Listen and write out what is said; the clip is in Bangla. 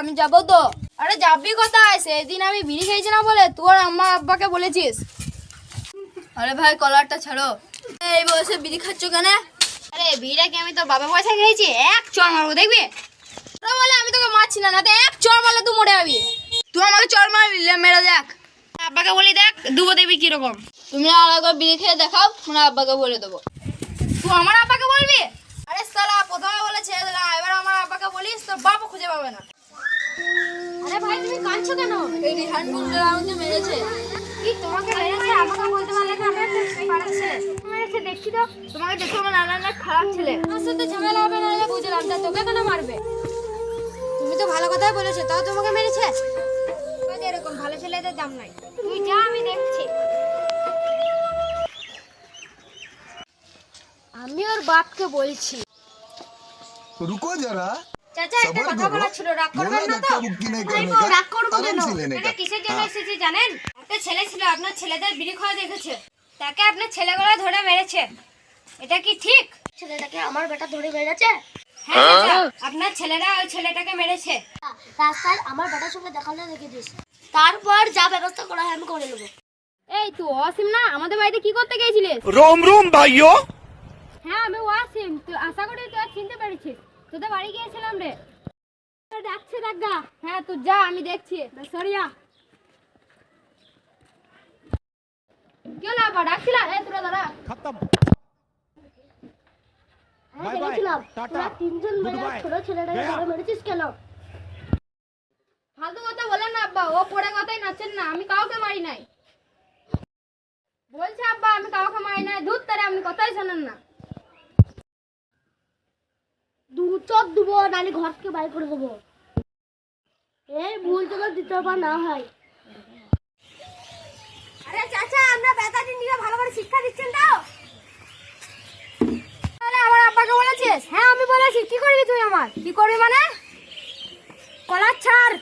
আমি যাবো তো। আরে যাবি কোথায়? সেদিন আমি বিড়ি খেয়েছি না বলে তোর আম্মা আব্বাকে বলেছিস। আরে ভাই কলারটা ছাড়ো, এই বয়সে বিড়ি খাচ্ছ কেন? আরে বিড়িটা কি আমি তোর বাবা পয়সা খেয়েছি? এক চড় মারবো দেখবি। তোরা বলে আমি তোকে মারছি না, না তো এক চড় মারলে তুই মরে যাবি। তুই আমাকে চড় মারবি, মেরে দেখ। আব্বাকে বলি দেখ দুবো দেখবি কিরকম। তুমি আলাদা বিড়ি খেয়ে দেখাও, মানে আব্বাকে বলে দেবো। তুই আমার আব্বাকে বলবি? আরে সালা প্রথমে বলে ছেড়ে দিলাম, এবার আমার আব্বাকে বলিস তোর বাপও খুঁজে পাবে না। আরে ভাই তুমি কাঁদছো কেন? এই রিহান গুন্ডারা আমাকে মেরেছে। কি তোমাকে মেরেছে? আমাকে বলতে পারলে না? আমি একটা পাড়ার ছেলে মেরেছে, দেখছি তো। তোমাকে দেখো আমার নানা খারাপ ছেলে, আমার সাথে ঝামেলা হবে না বুঝলাম, তা তোকে কেন মারবে? তুমি তো ভালো কথাই বলেছো, তাও তোমাকে মেরেছে। এরকম ভালো ছেলেদের দাম নাই। তুই যা, আমি দেখছি। আমি ওর বাপকে বলছি। रुको जरा চাচা একটা কথা বলার ছিল, রাগ করবেন না তো? রাগ করবো কেন? এটা কিসের জন্য এসেছি জানেন? একটা ছেলে ছিল আপনার ছেলেদের বিড়ি খাওয়া দেখেছে, তাকে আপনার ছেলেগুলো ধরে মেরেছে। এটা কি ঠিক? ছেলেটাকে আমার বেটা ধরে মেরেছে? হ্যাঁ চাচা, আপনার ছেলেরা ওই ছেলেটাকে মেরেছে। রাস্তায় আমার বেটার সঙ্গে দেখালে রেখে দিস, তারপর যা ব্যবস্থা করা হয় আমি করে নেবো। এই তুই ওয়াসিম না? আমাদের বাড়িতে কি করতে গিয়েছিলিস? रोम रोम भाइयों। হ্যাঁ আমি ওয়াসিম, তুই আশা করি তুই আর চিনতে পেরেছিস। তোদের বাড়ি গিয়েছিলাম রে। ডাকছে ডাকগা। হ্যাঁ তুই যা, আমি দেখছি। সরিয়া কি হলো আবার ডাকছিলা? এই তোরা দাঁড়া। खत्म। হ্যাঁ দেখেছিলাম তোরা তিনজন মেয়ে ছোট ছেলেটাকে ধরে মেরেছিস কেন? ফালতু কথা বলেন না আব্বা, ও পড়ে কথাই নাচেন না। আমি কাউকে মারি নাই বলছে আব্বা, আমি কাউকে মারি নাই। ধুত তারে, আপনি কথাই শোনেন না। দু চোখ দেবো, নাহলে ঘর থেকে বাইর করে দেবো। এই ভুল তোমার দ্বিতীয়বার না হয়। আরে চাচা, আমরা বেটাটি নিয়ে ভালো করে শিক্ষা দিচ্ছেন তাও? আরে আমার আব্বাকে বলেছিস? হ্যাঁ আমি বলেছি। কি করবি তুই আমার? কি করবি মানে? কলার ছাড়।